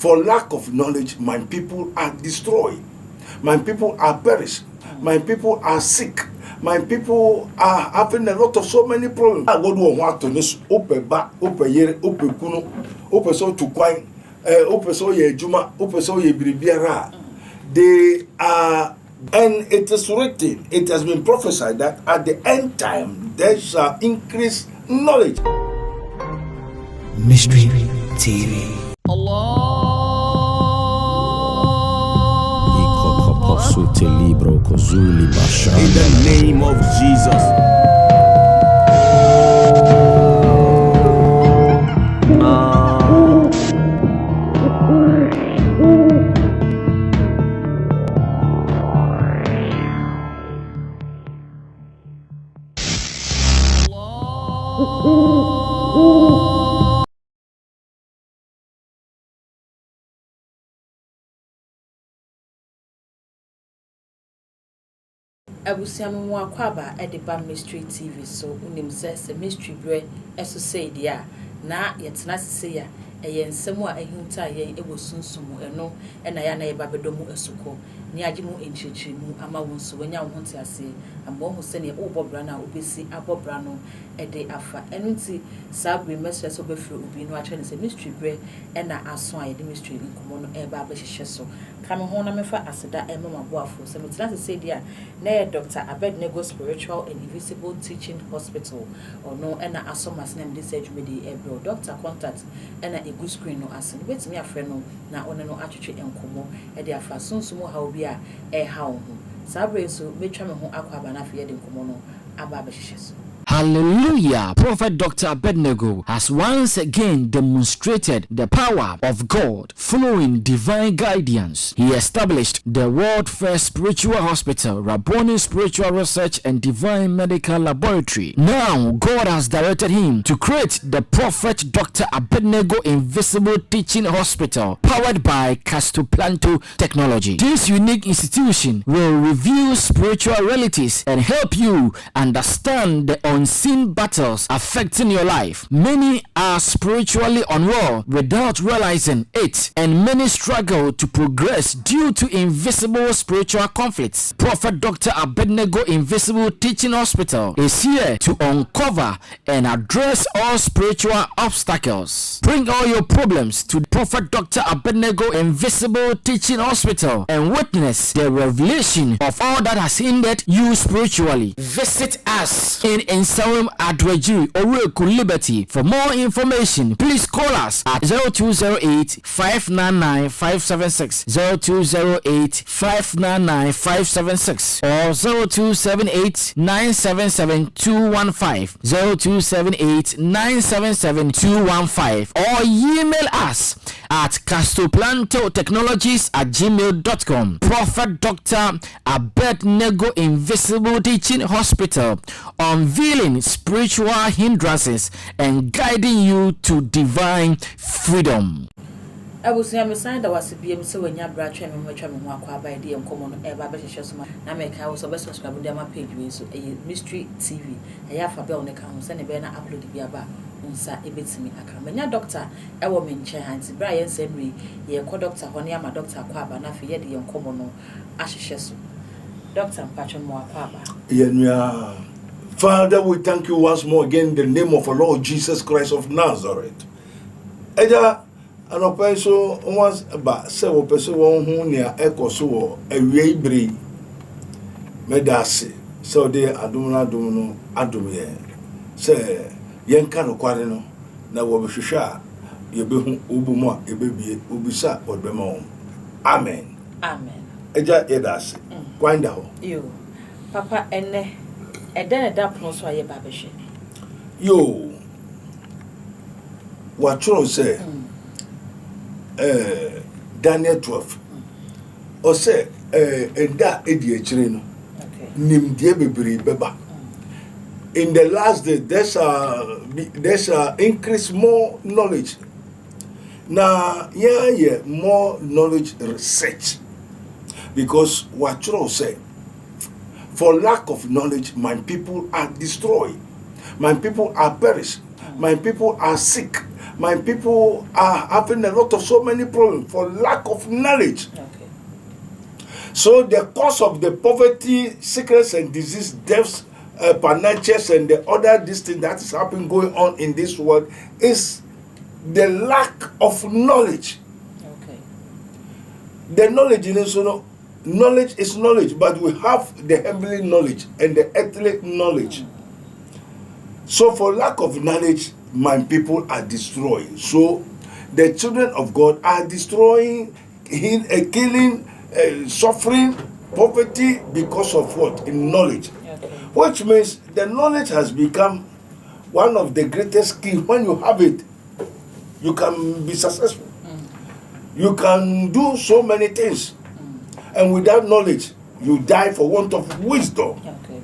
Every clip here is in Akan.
For lack of knowledge, my people are destroyed. My people are perished. My people are sick. My people are having a lot of so many problems. I go do want to this open back, open year, open kuno, open so to quine, open so ye juma, open so ye bribiara. They are, and it is written, it has been prophesied that at the end time there shall increase knowledge. Mystery TV. In the name of Jesus. Abusiano mu akwaba ediba mystery TV so unim se mystery bre eso say dia na yetena sese ya eye nsemu a ehunta ye ebosunsumu eno na ya na ye babedomu esuko ni agimu enchichimu ama wonso wanya wonte ase amba ho se ne obobra na obesi abobra no ede afa enunti sabre mesre so befre obi no ache ne se mystery bre na aso a ye de mystery nkomo no eba abehye so kame ho na mefa aseda emma boafo se metena sese dia na Dr. Abednego Spiritual and Invisible Teaching Hospital or no ena asomas na mde sejumedi ebro doctor contact ena a good screen no asen betimi afre no na one no atwetwe enkomo e de afa sunsumu ha obi a ha wo ho sabre so metwa me ho akwaba na afi de enkomo no aba abehyehyɛ so. Hallelujah. Prophet Dr. Abednego has once again demonstrated the power of God following divine guidance. He established the world first spiritual hospital, Rabboni Spiritual Research and Divine Medical Laboratory. Now, God has directed him to create the Prophet Dr. Abednego Invisible Teaching Hospital, powered by Castoplanto technology. This unique institution will reveal spiritual realities and help you understand the unseen battles affecting your life. Many are spiritually unwell without realizing it, and many struggle to progress due to invisible spiritual conflicts. Prophet Dr. Abednego Invisible Teaching Hospital is here to uncover and address all spiritual obstacles. Bring all your problems to Prophet Dr. Abednego Invisible Teaching Hospital and witness the revelation of all that has hindered you spiritually. Visit us in Nsawam Adwajiri, Oreku Liberty. For more information, please call us at 0208 599 576, 0208 599 576, or 0278 977 215, 0278 977 215, or email us at castoplantotechnologies@gmail.com. Prophet Dr. Abednego Invisible Teaching Hospital, unveiling spiritual hindrances and guiding you to divine freedom. Abusia me sign that was BM so when ya bracha me metwa me ho akwa ba de enkomo no eba be hyehyɛ so ma na me ka wo so be subscribe dem ma page we so mystery TV eya fa be on ka ho se ne be na upload bi aba unsa ebetimi aka menya doctor e wo me nche hanti bra ye nsenwe ye ko doctor ho ne ama doctor akwa aba na fe ye de enkomo no ahyehyɛ so doctor mpatcho mo akwa aba Yenua. Father, we thank you once more again in the name of our Lord Jesus Christ of Nazareth. Eja anopenso once ba se wo peso won hu ne ekoso wo awie ibri medase so de adum no adum ye se yenka no kware no na wo behwehwe a ye behu obumu a ebebie obisa odbema wo. Amen. Amen. Eja edase kwanda ho yo papa enne eden da pono so aye ba behwe yo what tro say Daniel 12 o say enda edi akire no nimdie bebere beba. In the last day there shall increase more knowledge. Now yeah more knowledge research, because what tro say for lack of knowledge my people are destroyed. My people are perished. My people are sick. My people are having a lot of so many problems for lack of knowledge. Okay. So the cause of the poverty, sickness and disease, deaths, panaches and the other this thing that is happening going on in this world is the lack of knowledge. Okay. The knowledge in this, knowledge is knowledge, but we have the heavenly knowledge and the earthly knowledge. So for lack of knowledge, my people are destroyed. So the children of God are destroying, killing, suffering, poverty because of what? In knowledge. Okay. Which means the knowledge has become one of the greatest skills. When you have it, you can be successful. You can do so many things. And without knowledge, you die for want of wisdom. Okay.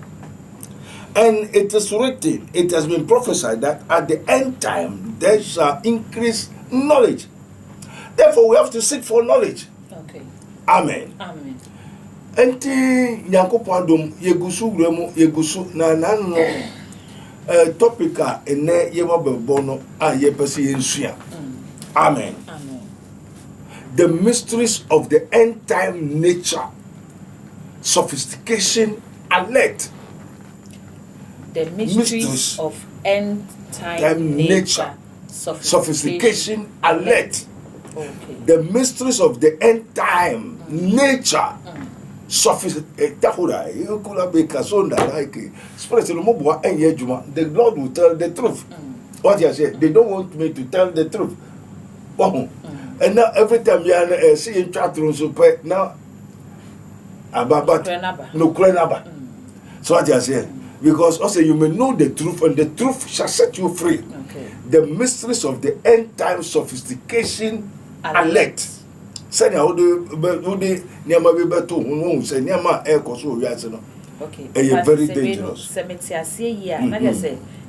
And it is written, it has been prophesied that at the end time, there shall increase knowledge. Therefore, we have to seek for knowledge. Okay. Amen. Amen. Enti nyankopon dom yegusu wremu yegusu na nanu topica ene yebabo no a yepese yensua. Amen. Amen. The mysteries of the end time nature, sophistication, alert. The mysteries of end time nature, sophistication, alert. Okay. The mysteries of the end time nature. The Lord will tell the truth. What you say? They don't want me to tell the truth. And now every time you see in chat rooms, now about no crenaba. So what you say? Because also you may know the truth, and the truth shall set you free. Okay. The mysteries of the end time sophistication alert. Say how do niama be beto who say niama air koso wiase no. Okay. Very dangerous.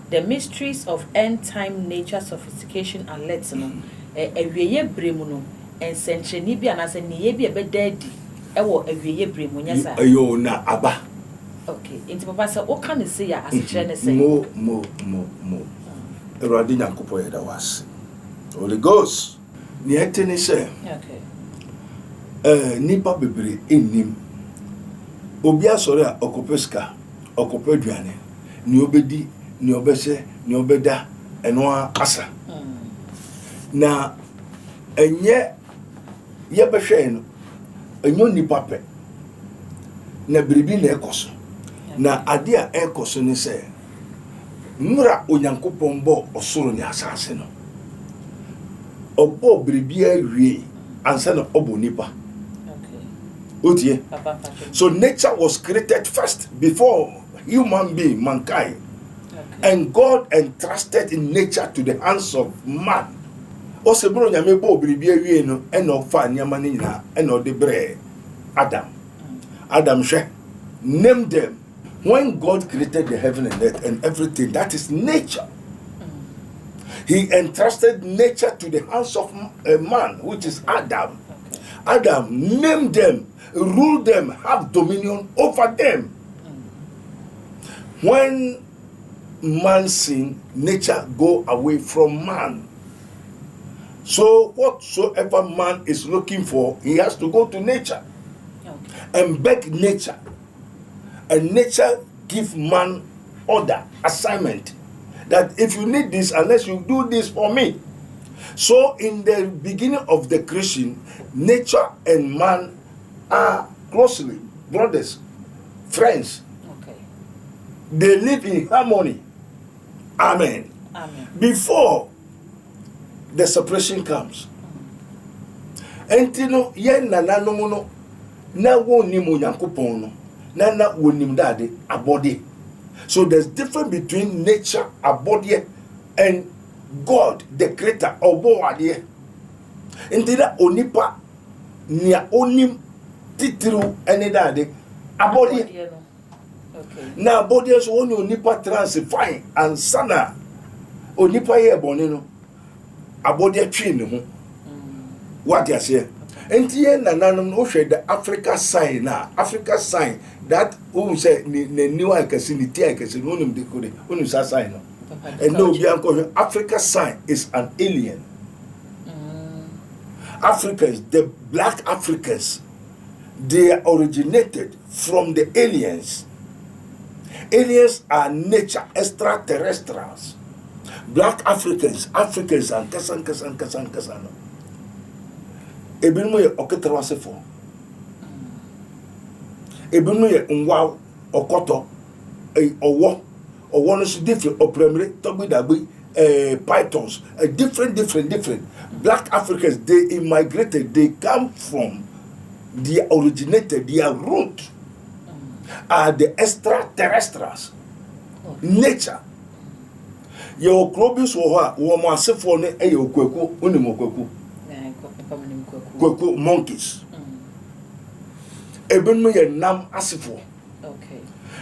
The mysteries of end time nature sophistication alerts no ewieye bremu no ensentreni bi anase niye bi ebedadi ewo ewieye bremu nya sa. Ayo na aba. Okay. Inti papa say o kan say ya asechre ne say. Mo. Eradi nyankopon yeda was. Holy Ghost. Ni etene say. Okay. Nipa bebre enim. Obi asore a okopeska, okopeduane. Ni obedi, ni obese, ni obeda eno asa. Na enye yebehwe no. Enyo nipa pe. Na biribi na ekoso. Na ade a ekoso ni se mura onyankopon bo osoro ni asase no. Obo biribi awie ansa na obo nipa. Okay. So nature was created first before human being, mankind. Okay. And God entrusted in nature to the hands of man. Osebro nyame bo biribi awie no eno fa nyama ni nyina eno de bre Adam. Adam hwe name them. When God created the heaven and earth and everything, that is nature. He entrusted nature to the hands of a man, which is Adam. Okay. Adam named them, rule them, have dominion over them. When man sin, nature go away from man. So whatsoever man is looking for, he has to go to nature. Okay. And beg nature. And nature give man order, assignment. That if you need this, unless you do this for me. So in the beginning of the creation, nature and man are closely brothers, friends. Okay. They live in harmony. Amen. Amen. Before the separation comes. Entino yen na nanomo na woni mo Nyankopon no na wonim dade abode. So there's difference between nature, abode, and God, the creator, obo ade. Entida onipa nia onim titru ene dade abode. Okay. Na abode so woni onipa transify and sana onipa ye bone no abode twi ne ho. What you say? Enti na nanom no hwe the Africa sign that who say ne niwa akasi ni ti akasi no nim de kode unu sa sign no And no, Africa's sign is an alien. Africans, the black Africans, they originated from the aliens. Aliens are nature, extraterrestrials. Black Africans and kasan. Ebinu ye oketrawasefo. Ebinu ye nwa okoto owo no so different opremre togbidabi pythons different. Black Africans, they immigrated, they come from, they originated, their root are the extraterrestrials. Nature. Your Clovis or one for a kweku, unimokweku. Kweku monkeys. Ebenu ye nam asifo. Okay.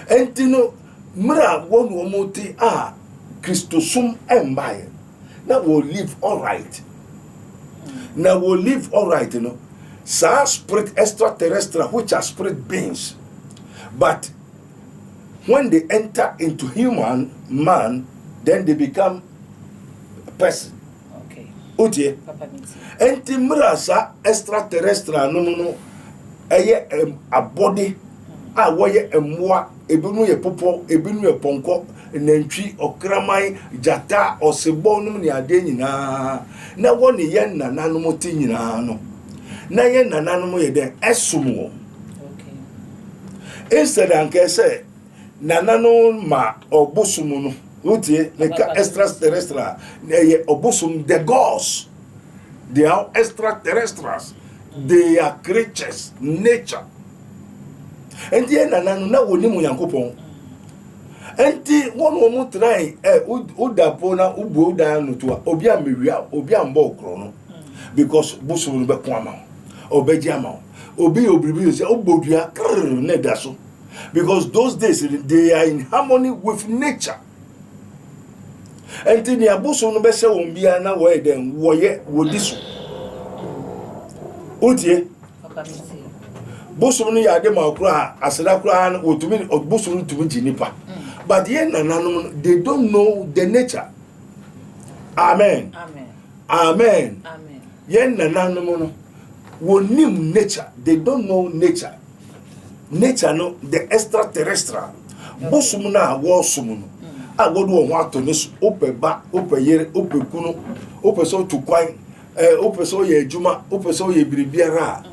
Entino mra one womoti Christosum embaye. Now we'll live all right. Now we'll live all right, you know. So spirit extraterrestrial, which are spirit beings. But when they enter into human man, then they become a person. Okay. Utie. Enti mrasa extraterrestrial no. Eye a body. Woye emwa. Ebinu ye popo. Ebinu ye ponko. Nentwi okramai jata osebo no ne ade nyina na woni ye nananom ti nyina no na ye nananom ye den esumo. Okay. Instead anke say nananom ma obosumu no utie leka extraterrestrial ye obosum the gods, they are extraterrestrials, they are creatures, nature, and ye nananom na woni mu yankopon. Enti one woman try udapona ubu uda no to obi amewia obi ambo okro no because busu no be kwama obeji ama obi obribi say obodua ne daso because those days they are in harmony with nature. Enti ni abusu no be se ombia na wo den woye wodiso utie busu no ya de ma okro aseda kro no otumi busu no tumi jinipa. But they don't know the nature. Amen. Amen. Yen nananomo wonim nature. They don't know nature. Nature no the extraterrestrial. Bosum na wosum no. Agodo wo ato ne so opeba, opeyere, opekuno, opeso tukwan, opeso ye adwuma, opeso ye biribiara.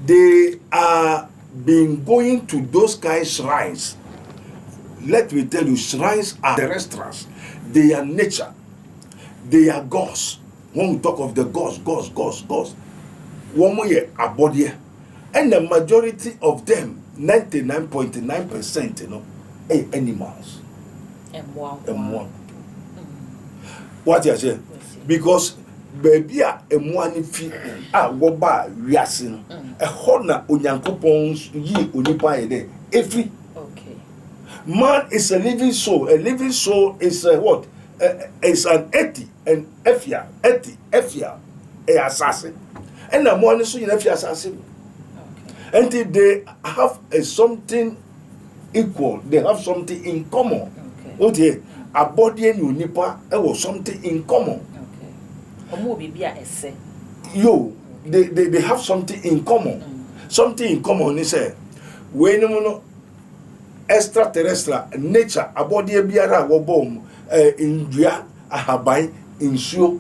They are been going to those kind shrines. Let me tell you, shrines are terrestrials. They are nature. They are gods. When we talk of the gods. One more a body. And the majority of them, 99.9%, you know, are animals. M1. What you say? Because baby a M1 fi woba wiase a hona onyankopon yi onipa ede every. Man is a living soul. A living soul is what? Is an eti, an efia, a assassin. And the one is an efia assassin. And they have something equal. They have something in common. Okay. A body and unipa was something in common. Okay. They have something in common. Something in common is when you extraterrestrial nature abodi biara wobom indua ahaban insuo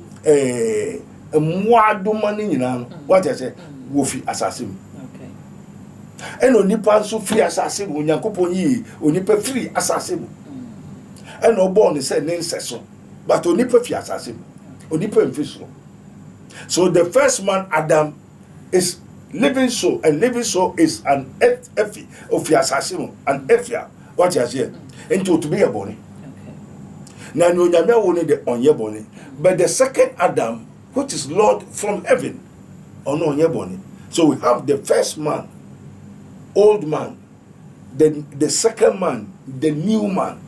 mwaduma ni nyina what I say wofi assassin. Okay. Eno nipa so free assassin onyankopon yi onipa free assassin. Eno born say nenseso but onipa free assassin onipa mfiso. So the first man Adam is living soul, and living soul is an efi of your assassin, an efia. What you say? Into to be a body. Now no nyame woni the onye body, but the second Adam, which is Lord from heaven, on onye body. So we have the first man, old man, then the second man, the new man.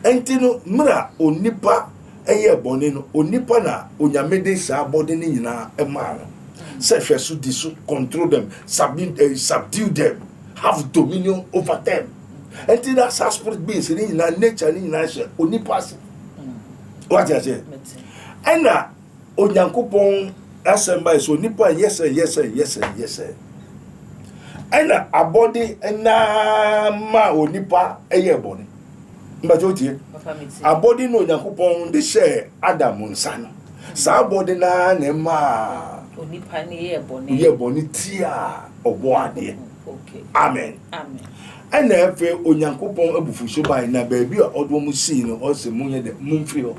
Entino mra onipa eye body no onipa na onyame de sa body ni nyina ema. Control them, subdue them, have dominion over them. enti na sa spirit beings ni na nature ni na hye onipa se what you say ena onyankopon assemble so onipa yes ena abodi ena ma onipa eye boni mbajo tie abodi no onyankopon de share Adam nsa no sa abodi na ma onipa ni ye boni tia obo ade okay amen ena efe onyankopon abufuso bai na baabi a odo mu si no o se munye de mumfiri ho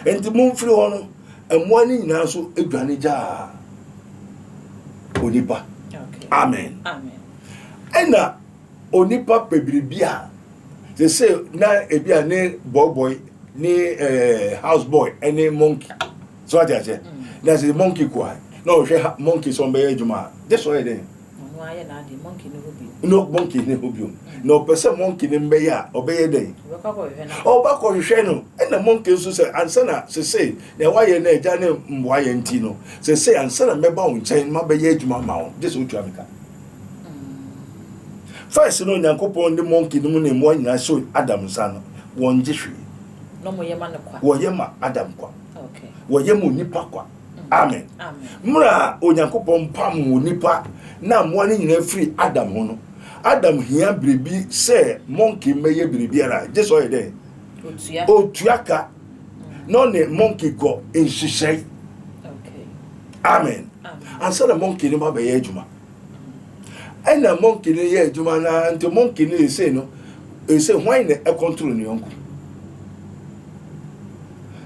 enti mumfiri ho no emo ani nyina so edwane ja onipa okay amen ena onipa pebiribia se na ebia ne boy ni house boy any monkey so ajaje na se monkey kwa no hwe monkey so mbe ejuma this way then no aye na de monkey no hobi no monkey ne hobi no person monkey ne mbe ya obeye den obako hwe no ena monkey so se ansana se na waye na eja ne mboaye nti no se ansana meba wo nchen ma beye ejuma ma wo this otu amika first no nyankopon de monkey no ne mo nyina so Adam san won jehwe no mo yema ne kwa wo yema Adam kwa okay wo yema nipa kwa amen mura onyankopon pam nipa na mo ani nyina free Adam ho no Adam hia bribi se monkey meye bribiara just so dey otuaka no ne monkey go inshishay okay amen and so the monkey ni ba be ejuma ena monkey ni ye ejuma na nti monkey ni say no say why na e control ni yonku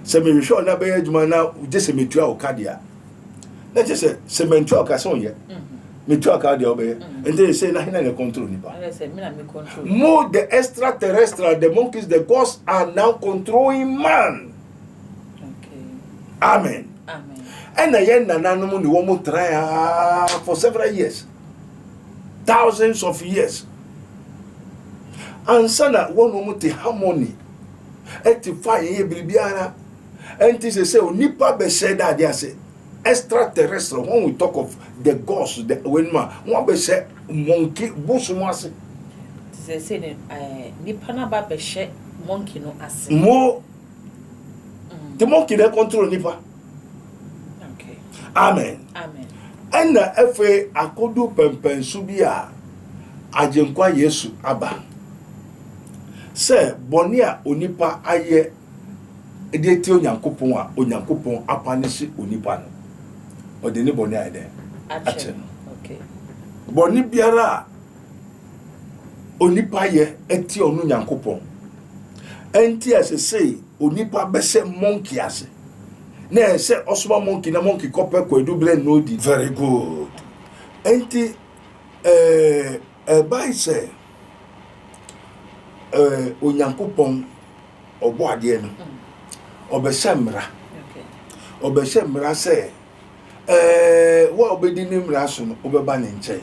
se me sure na be ejuma na just me tua okadia na just se me tua ka so ye me tua ka dia obe and they say na hina na control ni ba say me na me control more the extraterrestrial the monkeys the gods are now controlling man okay amen ena ye nananom ni wo mo try for several years thousands of years and sana one mo te harmony etify ye bibiara enti say onipa be said that they say extraterrestrial when we talk of the gods the when ma one be say monkey busumo ase say nipa na ba be she monkey no ase mo the monkey dey control nipa okay amen ena efe akodu pempensu bi a ajenkwa Yesu aba se boni a onipa aye ede ti onyankopon a onyankopon apanisi onipa no ode ni boni ade ache okay boni biara onipa ye eti onu nyankopon enti asese onipa bese monkey ase na se osoma monkey na monkey kope kwadu ble no di very good enti by say onyankopon obo ade no obeshemra obeshemra se wa obedi ni mra so no obeba ne nchen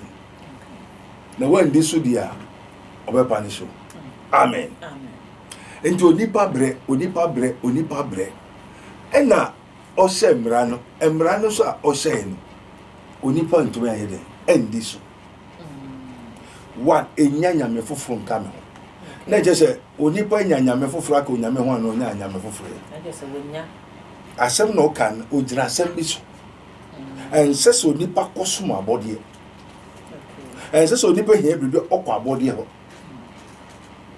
na wan di so dia obepa ni so amen enti onipa bre ena ose mra no so a ose ni onipa ntumi ayede endi so one enyanya me foforo nka me ho na je se onipa enyanya me foforo aka onyame ho ana onyanya me foforo na je se wonya asem no kan ogira asem bi so en se so onipa kosom abode en se so onipa hia bibi okwa abode ho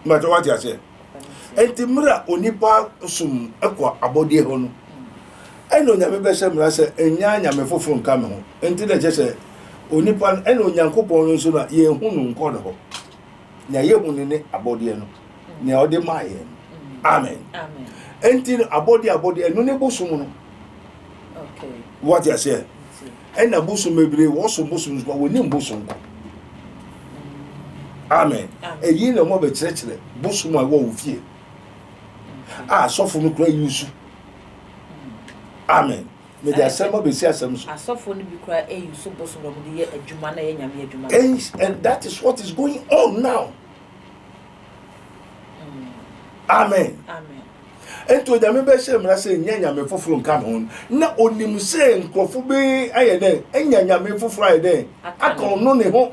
ma to what you say enti mra onipa sum ekwa abode ho no eno nyame be se mra se enyanya me foforo nka me ho enti na je se onipa eno nyankopon no so na ye hu no nko ho na ye hu ne abode no na ode maye amen enti abode eno ne bosum no okay what you say ena bosum mebre wo so bosum so wo ni bosum ko amen eyi na mo be kire bosum a wo fie sofo no kura yusu amen me dey asem be si asem so asofo no bi kura yusu bosum ro de ye adwuma na ye nyame adwuma and that is what is going on now amen ento da me be se mra se nyanya me foforo nka me na onim se nkrofo be aye den nyanya me foforo aye den aka ono ne ho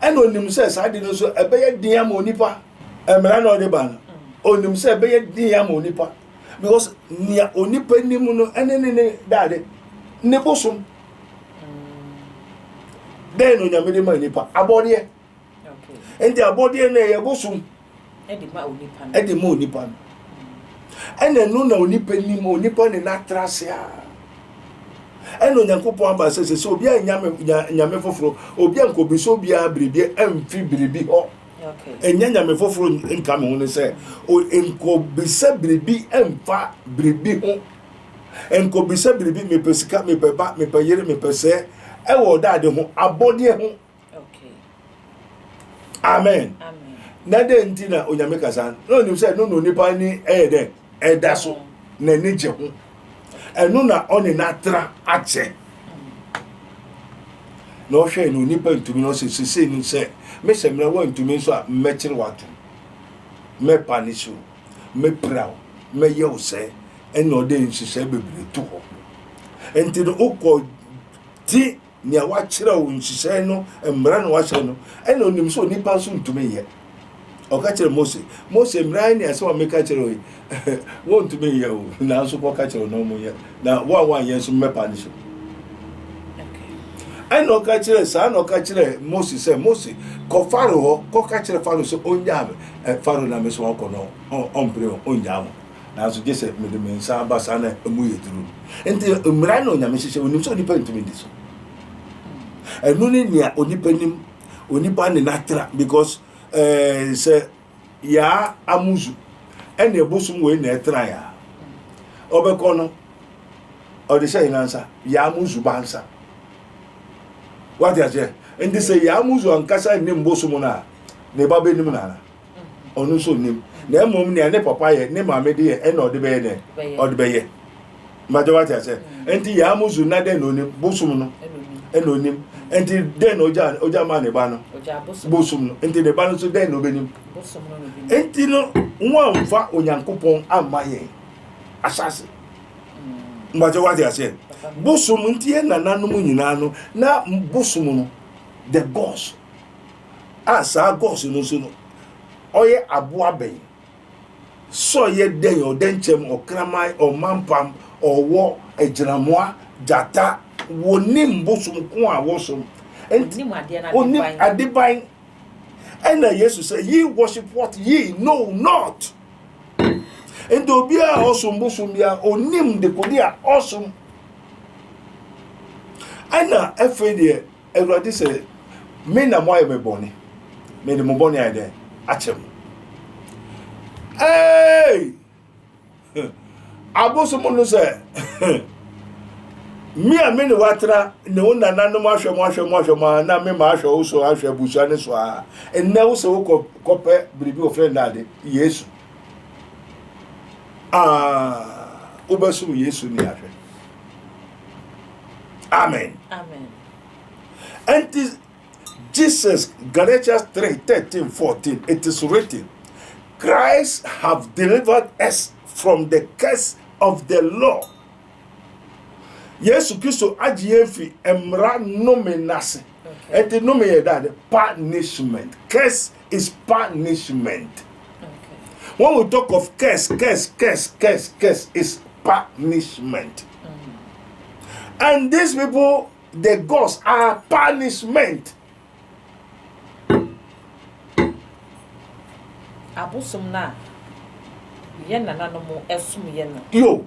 And onim says I didn't so a bear dear monipa, a man or the ban. Onim said bear dear monipa. Because near onipa nimuno and any daddy nebosum. Then on your minima nipa, a body, and their body and a bosom. Eddie mo nipan. And then no nipa ni mo nipan in that tracia. And on Yankopo Amba says, so be a Yamefofro, or Bianco be so be a bribia and fibri or. And Yamefofro in Cameroon say, or in Cobisa bribi and fa bribi. And Cobisa bribi me persica me per back me per year me per se. I will die the home, a body home. Okay. Amen. Amen. Nade Ntina Oyameka san. No, you said no nipa ni there. Daso. Nenije home. And no na on in atra ache. No share no nipa to me no say no say. Me say me want to me so metre watu. Me punish you. Me proud. Me you say. And no day she say be to ho. Enti no ukọ ti ni a wachira wo nhise no emra no wache no ena onim so nipa so ntumi ye o ka kire Mose mra ni ase wa me ka kire o wo ntumi ye o na so ko ka kire no mo ye na wa ye so mepa ni so okay ena o ka kire sa na o ka kire Mose say Mose ko faro ho ko ka kire faro so onja faro na me so ko no on pre onja mo na so je se me de mensa abasa na emu ye duru enti mra no nya me hye onim so nipa ntumi ndi so and no near onipanim onipa ne natra because say ya amuzu and the bosom we na tra ya obeko no o de say nansa ya amuzu bansa what you say and they say ya amuzu ankasa ne mbosom na ne baba nim na onu so nim na mom ne ne papa ye ne mama de ye e na o de be ye ne o de be ye majo what you say and ya amuzu na de no ne bosom no enonim enti den oja ma ne ba no bosum no enti ne ba no so den no benim bosum no benim enti no nwa mfa onyankopon amaye asase mbaje wa dia se bosum enti e nananu mu nyina no na bosum no the gods asa gods no so no oye aboa ben so ye den o denchem o kramai o mampam o wo ejiramoa jata wonim bosum ko a wosom onim adeban and Jesus say ye worship what ye know not and obia awesome bosum bia onim de kodia awesome ana efede everybody say me na moye me boni me de mo boni ade achem hey abosum no say me a me ne watra ne wona nanu mahwe na me ma ahwe so ahwe busa ne so a enne wo se wo kope bribi o friend ade Yesu obasu Yesu ni ahwe amen and Jesus Galatians 3:13-14 it is written Christ have delivered us from the curse of the law. Yesu Kristo ajiye fi emra nomenase. Eti nome ye that punishment. Curse is punishment. Okay. When we talk of curse is punishment. And these people, the gods are punishment. Abusum na yen na no mo esum yen no. Yo.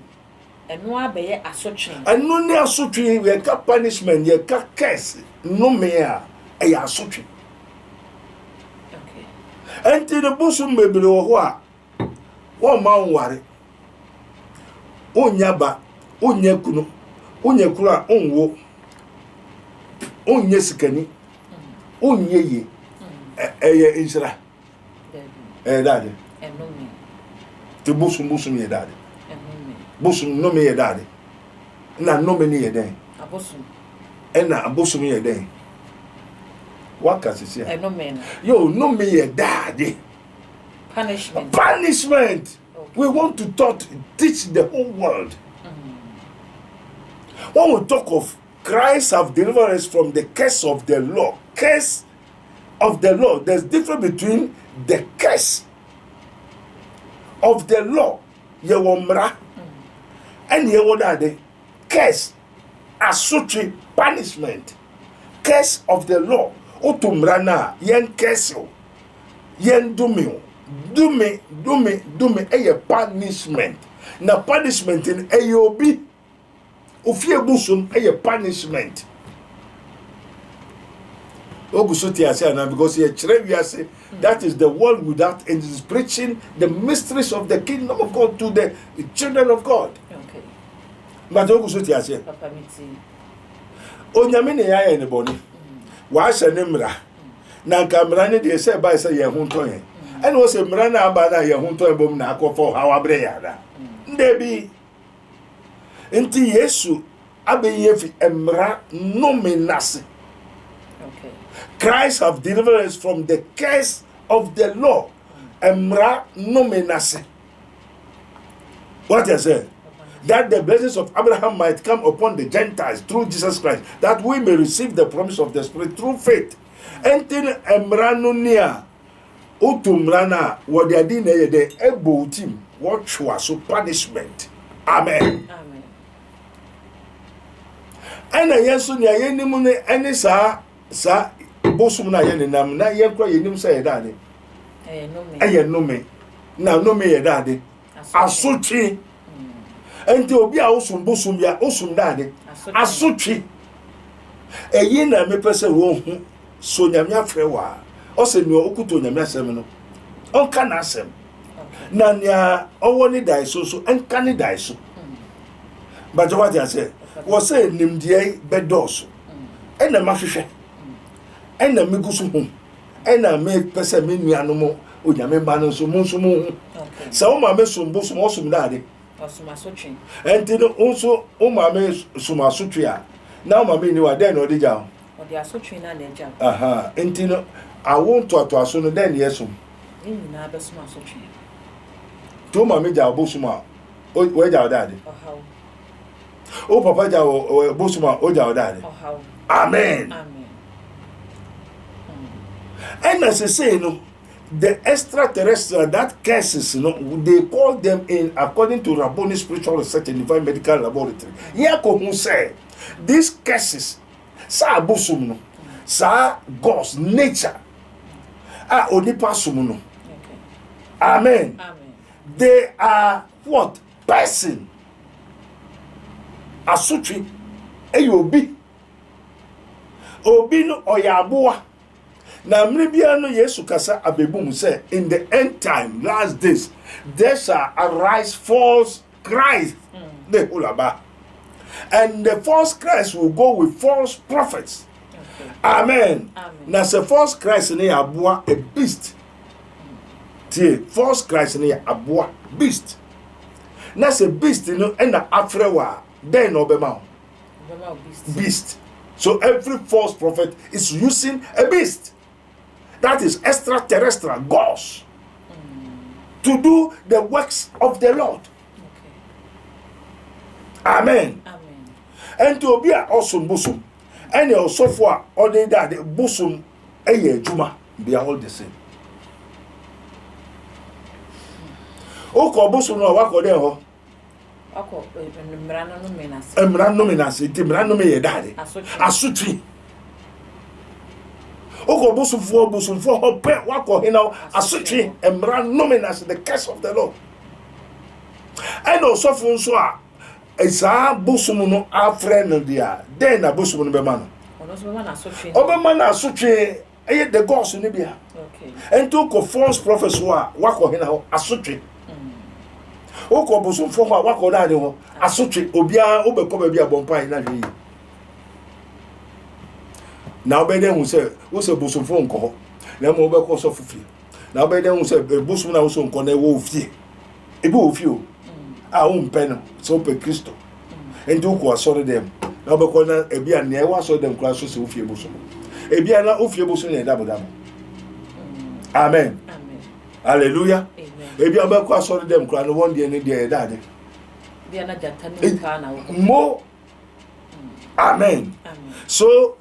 Eno abeye asotwe. Eno ne asotwe we ka punishment ye ka curse no me a e asotwe. Okay. Enti the busum bebre wo ho a wo ma nware. Onya ba, onya kunu, onya kuru a onwo. Onya sikani. Onya ye. Eye insira. Daddy. Eno me. Te busum ye daddy. Bosum no me ye daddy. Na no me ni ye den. Abosum. Na abosum ye den. What can you say? No me. Yo, no me ye daddy. Punishment. Punishment. Okay. We want to teach the whole world. When we talk of Christ have delivered us from the curse of the law. Curse of the law. There's difference between the curse of the law, yewomra, and yewodade curse, asutri punishment. Curse of the law, otumrana yen curse, yen dume, a punishment. Na punishment in ayobi, ofie busum a punishment. Because that is the world without end. Is preaching the mysteries of the kingdom of God to the children of God. Okay. But Papa miti. Onyamine ya anybody. Wa shanemra. Na kamra ne de say by say ye hunto yen. And was a mrana abana ye hunto ebom na akofo hawabre yada. Ndebi. Enti Yesu abeyefi emra nominasi. Okay. Christ have delivered us from the curse of the law. Emra nominasi. What I said? That the blessings of Abraham might come upon the Gentiles through Jesus Christ, that we may receive the promise of the Spirit through faith. Entin emranunia utumrana wadiadine yede ebo team what was punishment. Amen. Amen. Ena yesu ni ayenimu ne ene sa bosum na yeninam na yenkwa yenim sa yedade. Eye nome. Na nome yedade. Asotwe. Enti obi a osum bosum ya osum dade. Asotwe. Eyi na mepese wo hu so nyame afrewa. O se ni okuto nyame asem no. Onka na asem. Na nya owo ni dai so enka ni dai so. But what I say, was say nimdie bedoso. Ena mahwehwe. Ena megusu hu. Ena me pese me nuanu mo onyame ba no so mo so mo hu. Sa o ma me sombo so mo som dade. Osuma sotwe. Enti no unso o ma me suma sotwe a. Na o ma me ni wa den no de ja. O de asotwe na na ja. Aha, enti no awo to aso no den yesum. Ni na be suma sotwe. To ma me ja bosuma. O we ja dade. Ohaw. O papa ja o bosuma o ja dade. Ohaw. Amen. Amen. And as I say, no, the extraterrestrial that cases, they call them in according to Rabboni Spiritual Research and Divine Medical Laboratory. Yako who say these cases, sa busum no, sa God's nature, onipa sumuno. Amen. Amen. They are what person, asutri, obi no oyabua. Na mribia no Yesu kasa abebum say in the end time last days there shall arise false Christ the ulaba, and the false Christ will go with false prophets. Okay. Amen. Na say false Christ ne aboa a beast. False Christ ne aboa beast. Na say beast no na afrewa then obema beast. So every false prophet is using a beast. That is extraterrestrial gods to do the works of the Lord. Okay. Amen. Amen. And to be awesome bosom, and also for all they that the bosom a juma, they are all the same. Oko bosom no wako de ho. Oko mrano no menase. Mrano menase, ti mrano me ye dade. Asutri. Oko bosom for hope wako hina asutri emra nominance the curse of the Lord. And also for so esa bosom no afren dia then na bosom no be man. Ono so be man asutri. Obe man asutri eye the gods ni bia. Okay. And to ko false prophets wako hina asutri. Oko bosom for wako da de ho asutri obia obekọ ba bia bompa na hwe. Now by then who say bosom for nko na mo be ko so fufi na by then who say bosom na so nko na wo fie e be ofie o o mpe no so pe Kristo enti ko asore dem na be ko na e bia na e wa so dem kra so se ofie bosom e bia na ofie bosom na dabo. Amen. Amen. Hallelujah. Amen. E bia be ko asore dem kra no won de ne de e dade bia na jata ni ka na wo mo. Amen. Amen. So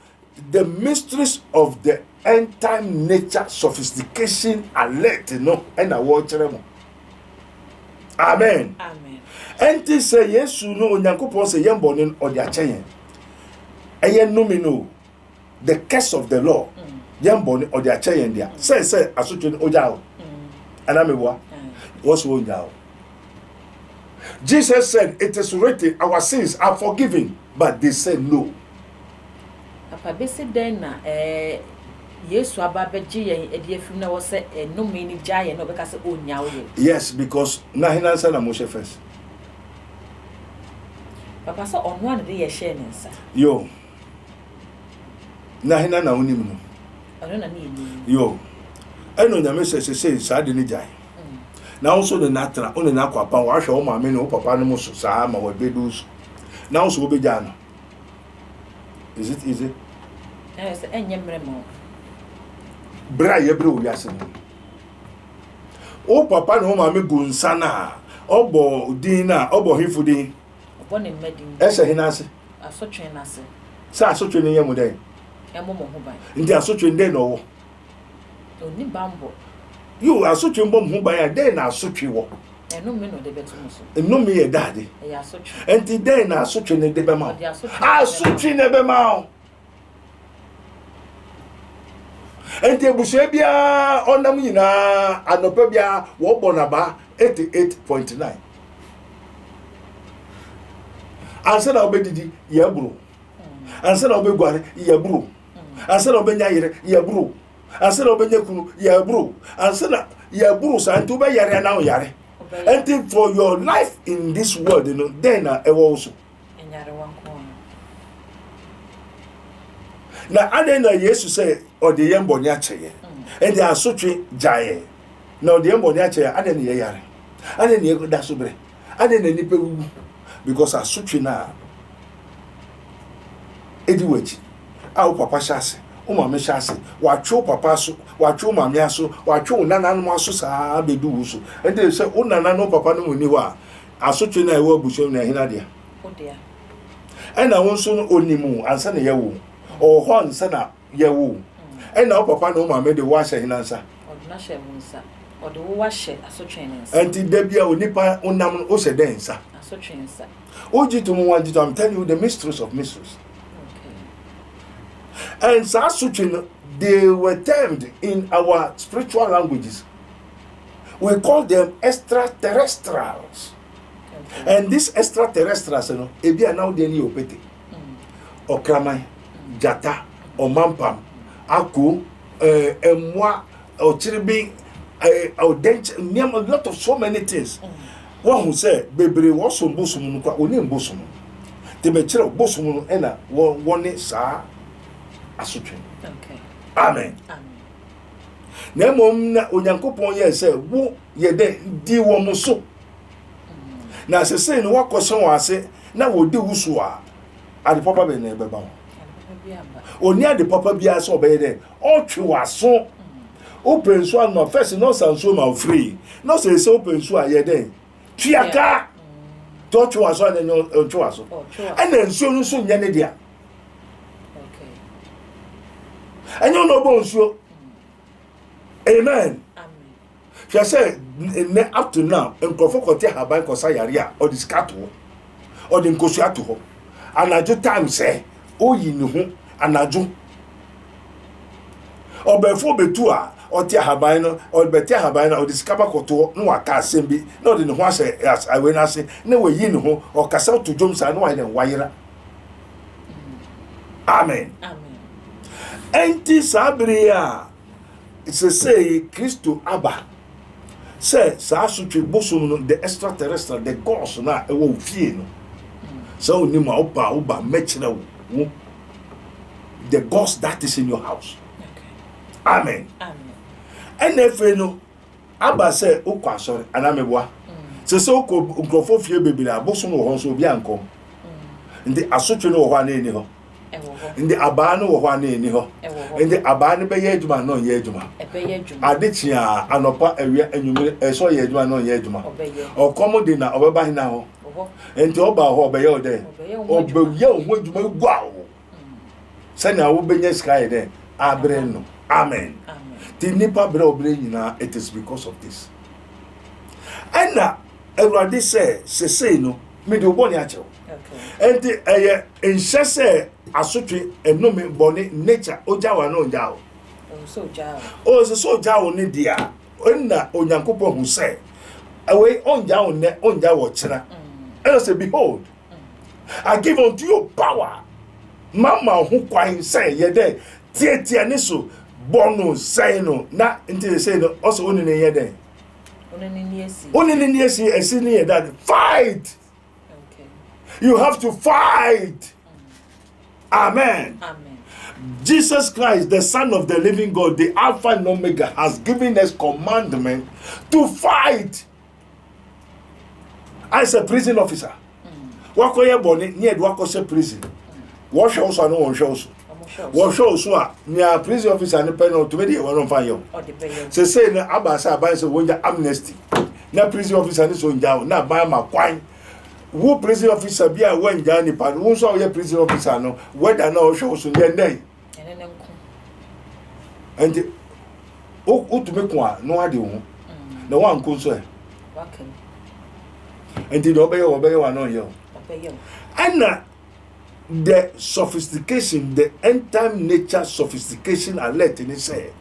the mysteries of the end time nature sophistication alert no and a watch them. Amen. Amen. And this say yes, you know, Yankupon say young born or their chain. And yet, no, me know the curse of the law, young born or their chain there. Say, I such an Ojao. And I'm a what? What's one now? Jesus said, it is written, our sins are forgiven. But they said no. Papa, besi den na Yesu ababeji yen ediefim na wo se no mini jaye no beka se onya wo. Yes, because na hinansa na Moshe first. Papa so onwa na de ye share nensa. Yo. Na hina na onim no. Ono na ni Yo. Eno nyame se sa de ni jaye. Na also the natra on na kwa pa wa hwe o ma me no papa no mo so sa ma wa bedus. Na also wo beja no. Is it easy? Yes, enyemre mo. Bra ye bra wi ase no. O papa no ma me go nsa na obo din na obo hifu din. Obo ne medin. Ese hina ase. Asotwe na ase. Sa asotwe ne yemu den. Emo mo ho ban. Ndi asotwe den no wo. Oni bambo. You asotwe mbom ho ban ya den na asotwe wo. Eno me no de betu so. Eno me ye dade. E ya asotwe. Enti den na asotwe ne de be ma. Asotwe ne be ma. Enti ebusua bia onam nyina anopa bia wo bonaba 88.9. Ansa na obedidi ye buru. Ansa na obegware ye buru. Ansa na obenya yire ye buru. Ansa na obenya kunu ye buru. Ansa na ye buru sa nti obe yare na o yare. And for your life in this world, you know, then also. Now, I don't know, yes, say, or the young boniache, and they are such a giant. Now, the young boniache, I didn't hear. I didn't hear that sobre. I didn't need because I such a now. Anyway, our papa chassis. Mama shasi wacho papa so wacho mama so wacho nana no so saa bedu so and they say o nana no papa no ni wa asotwe na ewo abuso na hina dia o dia and na won so no onimu ansa na yewo o ho ansa na yewo and na papa no mama de wa hye hina nsa o na hye nsa o de wo hye asotwe nsa and da bia onipa onam o hye den nsa asotwe nsa o jitu wan jitu I'm telling you the mysteries of mysteries. And Sasuchin, they were termed in our spiritual languages. We call them extraterrestrials. Okay. And these extraterrestrials, you know, ebia now they ni opete. Okramai, Jata, Omampam, Aku, Emwa, Ochiribi, Odench, name a lot of so many things. One who said, Baby was some bosom, only bosom. The material bosom, and one sa. Asutwe. Okay. Amen. Amen. Na mom na onyankopon ye se wo ye de di wo mo so. Na se se ni wakoso wa ase na wo di wusu a ade papa be na be ba. Oni ade papa bia se obeye de o twe waso. Open so no first no sanso ma free. No se open so a ye de tuaka. To twe waso na nyo twe waso. Ana nso no so nya ne dia. And you know bonjour. Amen. Amen. She said up to now, and Kofokote Haban Kosayaria or the scato or the Nkosiato. And I do time say, oh, you know, and I do. Or before Betua or Tia Habino or Betia Habina or the Scabacoto, no, I can't send me, not in the one say, as I when I say, no way, you know, or Castle to Jones and Wine and Wire. Amen. Amen. Enti sabria se say Christo Abba say sa asutwe bosom the extraterrestrial the gods na e wo fie no so ni ma oba mechira wo the gods that is in your house. Okay. Amen. Amen. Enefe no Abba say okwa asori anamebwa se so ko nkrofo fie bebira bosom wo ho so obi ankom ndi asutwe no wo ho aneni ho in the abano wo hwa na eni ho in the abano be ye adwuma no ye adwuma adechia anopa awia anwumire so ye adwuma no ye adwuma okomo de na obeba hina ho enti oba ho obeye ode obeye ho adwuma gwa ho sani awo benya sky de abreno. Amen. The nipa bre obre nyina, it is because of this. And now everybody say no me do boni acho. And the enhye say asotwe enome boni nature ojawa no ojawo. So jawo. Oh so jawo ni dia. Onna onyankopon hu say away onjawo ne onjawo chira. And say behold, I give unto you power. Mama hu kwan say ye there tie ne so bono say no na nti say no also oni ne ye there. Only that fight. Okay. You have to fight. Amen. Amen. Jesus Christ, the Son of the living God, the Alpha and Omega, has given us commandment to fight. As a prison officer, wako ye boni ni edwako se prison. What shows are no one shows. What shows are near prison officer and penal to be one on fire. Say na abasa ban se wonja amnesty. Na prison officer ni so njawo na ban ma kwan. Wo prison officer bia wan nja ni pa wo so ye prison officer no whether na o shows so ye ndai. And o to make one no ade wo. Na wan ko so e. Wakan. And the obey one on you. And the sophistication, the end-time nature sophistication alert in it say,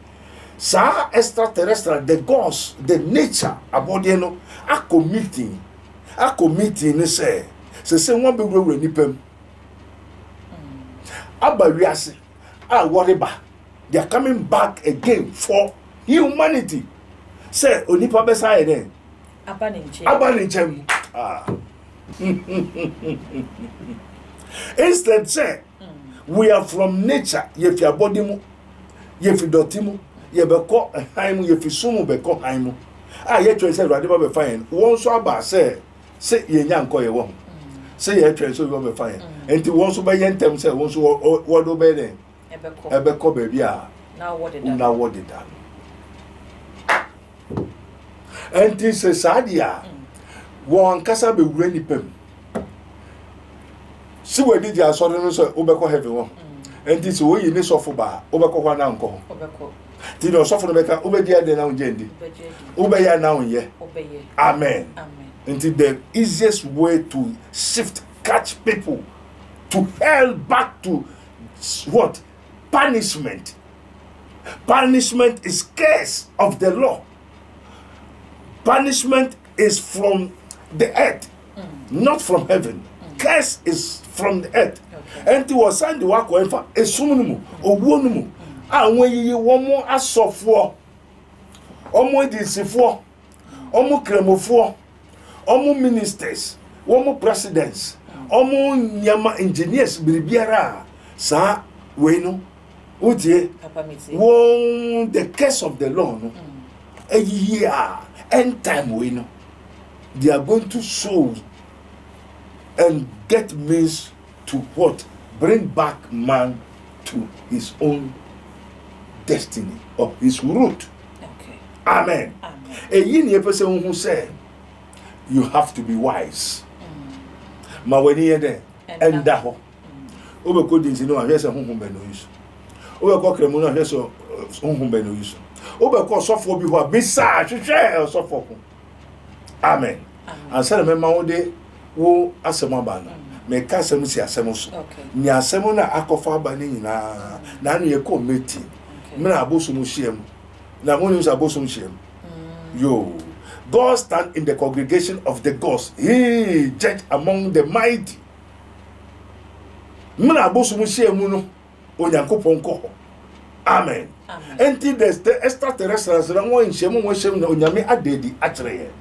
sa extraterrestrial, the gods, the nature about you know, a committee in say one big row nipem. Abariasi, whatever. They are coming back again for humanity. Say onipa beside them. Abanichem. Instead say we are from nature. If your body mu, if you dotimu, you be call haimu, if you sumu be call haimu. Ye try say radiba be fine. One so aba say ye nyanko ye won. Say ye try so be fine. Enti one so be yentem say one so what do be then. Ebe ko baby a. Now what did that? Enti say sadia. One kasa be wura nipem. Si we did ya so no so obekọ heaven won. Enti so we ni sofo ba obekọ kwa na nko. Obekọ. Ti no sofo no beka obedi ade na unjendi. Obe ya na unye. Obeye. Amen. Amen. Enti the easiest way to shift catch people to hell back to what? Punishment. Punishment is curse of the law. Punishment is from the earth, not from heaven. Curse is from the earth. And to was send the work over a sumunum or wonumu. And when you one more as soft for almost this for almost cremo for almost ministers, one more presidents, almost yama engineers, Bribiara, sa weno, Utie, won the curse of the law, no? A year, end time weno. They are going to sow and get means to what? Bring back man to his own destiny or his root. Okay. Amen. A yin person who said you have to be wise. Ma when you there and that over good things you know, I hear some home use. Over cockremono, I hear so home use. Over course of what you have beside or so for. Amen. And say remember one day wo asemo ba no me ka asemo si asemo so ni asemo na akofa ba ni nyina na anu ye ko meti me na aboso mu hiem na mo ni so aboso mu hiem yo God stand in the congregation of the gods, he judge among the mighty. Me na aboso mu hiem no onyankopon ko. Amen. Until the extraterrestrials na won hiem na onyame adedi akere.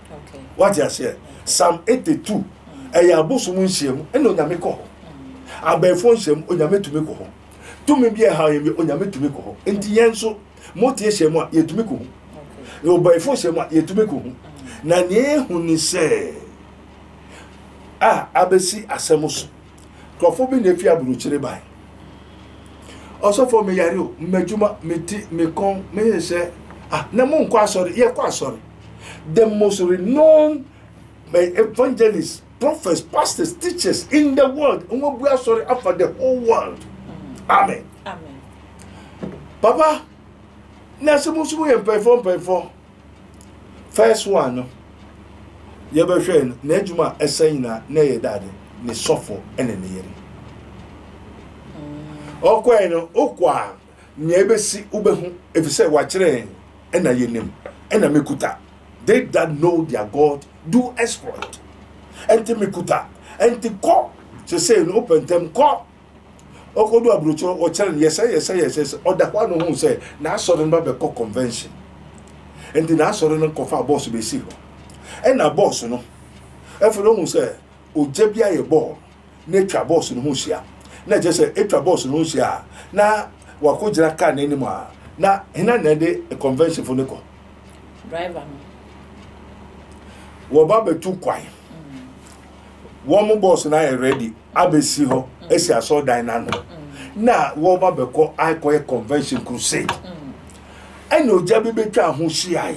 What you say? Psalm 82. Eya bosom nhiem eno nyame ko ho. Abefo nhiem onyame tumi ko ho. Tumi bia ha yemi onyame tumi ko ho. Enti yenso motie hiem a yetumi ko ho. Obefo nhiem a yetumi ko ho. Na ne hu ni se abesi asemuso. Krofo bi na fi aburu kire bai. Also for me yare o mmejuma meti mekon me se na mo nko asori ye ko asori. The most renowned evangelists, prophets, pastors, teachers in the world. And we are sorry for the whole world. Amen. Amen. Papa, Nasimusu and pay for. First one, Yabashan, Nejuma, a saying, nay, daddy, ne sofo, and in the year. Okwano, Okwa, Nebesi Ubehu, if you say what train, and a yenim, and a Mikuta. They that know their God do exploit. And to Mikuta, and to call, to say an open them call. Okodo Abrucho, or tell yes, or that one who say, now Southern Babco convention. And the National Cofa boss be see. And a boss, no. If you don't say, O Jebia a ball, nature boss in Husia. Not just a extra boss in Husia. Now, Wakujra can anymore. Now, a convention for Nico. Driver. Wababe too quiet. One more boss and I ready. Abe see her, as I saw Dinano. Now, Wababe call I call a convention crusade. I know Jabby Betra who she I.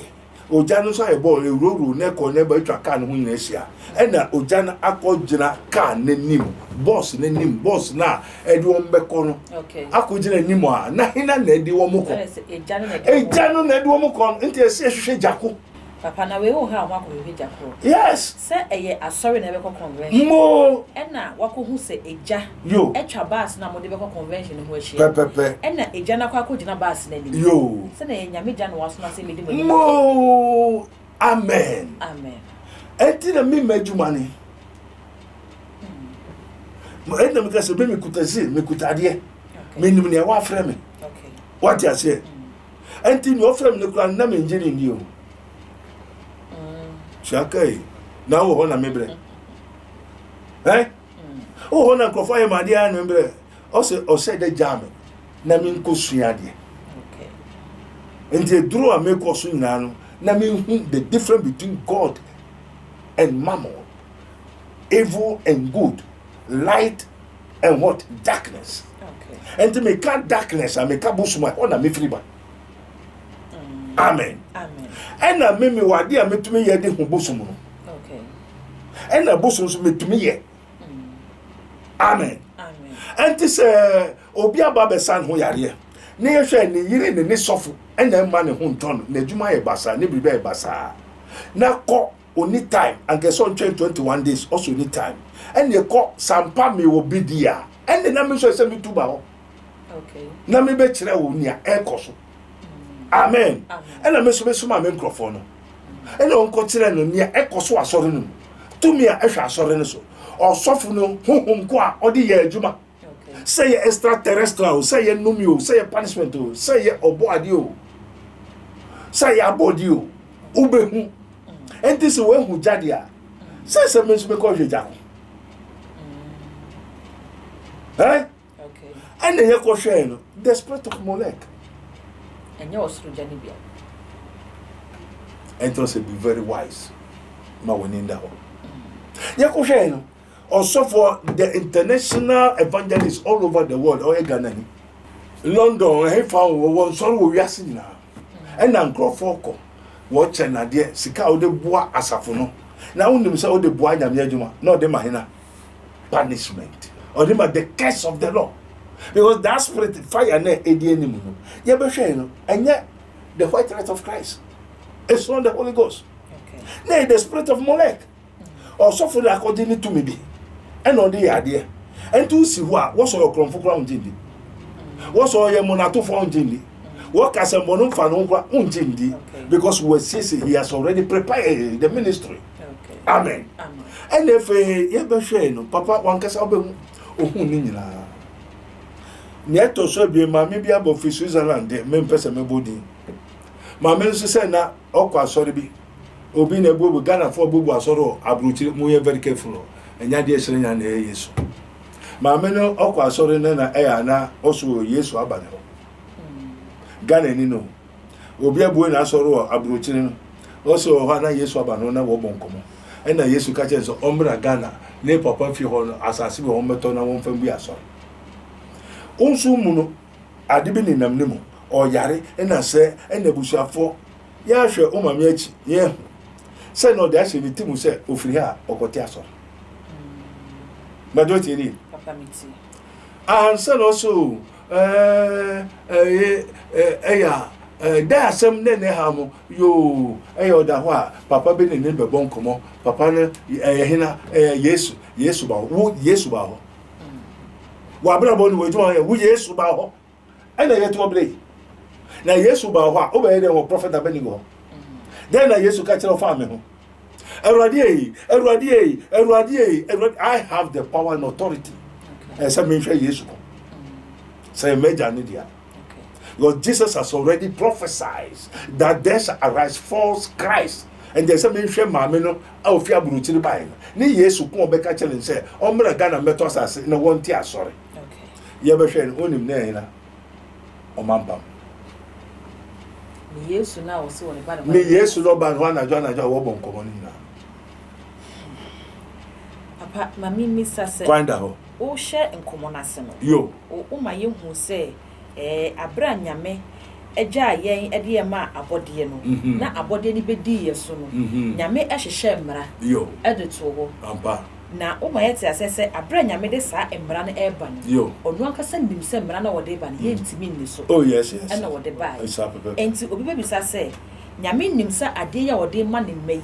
Ojano a ball, a ruru neck or never trakan who nesia. And that Ojana Ako Jena can name boss name boss na Edwon Becono. Okay. Ako Jena Nimoa, Nahina Nedi Womoko. A Jano Nedwomocon, into a session Jaco. Papa, now we all have one with Jaco. Yes. Say a year, a sorry never convention. Mo. And now, what who say a ja? Yo. A chabas now, Modibaco convention where she. Pepe. And now a Jana Quaco Jana Bass. Yo. Say, Yamijan was not saying Mo. Amen. Amen. Until me made you money. And the because me could see, me could adhere. Minimum near one frame. Okay. What you say? Until your frame the grand name engineering you. Shakai. Now, on a member. Eh? Oh, on a coffee, my dear member. Also, or said the jam. Namin Kusiadi. Okay. And they drew a make us now. Namin the difference between God and mammon, evil and good, light and what? Darkness. Okay. And to make darkness, I make a bush my honor me free. Amen. Amen. And I made me what dear me to me yet in Bosom. Okay. And a bosom me to me yet. Amen. Amen. And this Obia Baba San Hoyaria. Near share ni yiri ni sofu and then man who turn Nejuma e basa, Nibi basa. Now call only time and guess on 21 days also need time. And you call Sampa me will be there. And the name so send me to Bao. Okay. Nami be chere wo nia e koso. Amen. Amen. And I meso beso ma microphone. And on ko chere no nia e koso asore no. To me a ehwa asore no so. Osofu no honhom ko a odi ye adwuma. Okay. Say extraterrestrial, say numio, say punishment, say oboadi, say abodi, ubehu. And this is when who jadia. Say some men to call you jack. Eh? Okay. And then you call Shane, the spirit of Molech. And yours through Janibia. And to say, be very wise. Ma winning that one. You call Shane. Also for the international evangelists all over the world, or Ghana, London, he found one song we are seeing now. And then Crawford, watch an idea, Sika de Bois Asafono. Now, when they say, oh, the Bois Yamajuma, not the Mahina, punishment, or the curse of the law. Because that spirit, fire, and enemy. Yabashano, and yet the white light of Christ. It's not the Holy Ghost. Okay. Nay, the spirit of Molech. Also for the according to me. And on the idea. And to see what's all your crown jindi. What's all your monato found jindi. What as a monon fanongra unjindi. Because we see he has already prepared the ministry. Okay. Amen. Amen. And if Yabashano, Papa, one case of Nina. Nieto so be mammy be above Switzerland, the main person me body. My minister said na okwa sorry be. Obi na bubu Ghana for bubu asoro abruchi mu very careful. Enya de esere nya na Yesu. Ma me no okwa asoro na eya na oso Yesu abane ho. Ghana ni no. Obi abu na asoro abruchi no. Oso ho na Yesu abane na wo bonkomo. E na Yesu ka che so ombra Ghana ne papa fi ho no asase be ho meto na won fam bi asoro. Onsu mu no ade bi ni nam ne mu o yare na se na busuafo ya hwe o mame achi ye se no de ahwe ni timu se ofiri ha okote aso madoti ni Papa miti. and se no so there some ne ham yo da ho papa be ne be bon komo papa ne hina yesu ba wo yesu ba ho wa bra bo ni wo juma wo yesu ba ho ena ye to bre na yesu ba ho a o be dey wo prophet Abednego then na yesu ka kire fa me ho Eradi, I have the power and authority. And some men say yesu say major nidia. Because Jesus has already prophesied that there shall arise false Christ. And there's a mention, Mamino, I'll fear Brutil buying. Ni Yesu come back and say, Omra Gana Metos as no one tear, sorry. You ever said, Unim Naina or Mampam. Yesu now so on the Me Yesu no ban one, I join a job on Comonina. Papa, Mammy Missa said, Find out. Oh, share in Comonasino. Yo, oh, my young who say, Abra Yame. Eja yen ede ma abode no na abode ni bedi yeso no nyame ehhehye mmara yo ede to ho ampa na o ma yete asese abra nyame de saa mmara no eba no yo onu anka se ndim se mmara na wode eba no ye ntimi nni so oh yes ena wode ba enti obi be bisa se nyame nnim se ade ya wode ma ne mai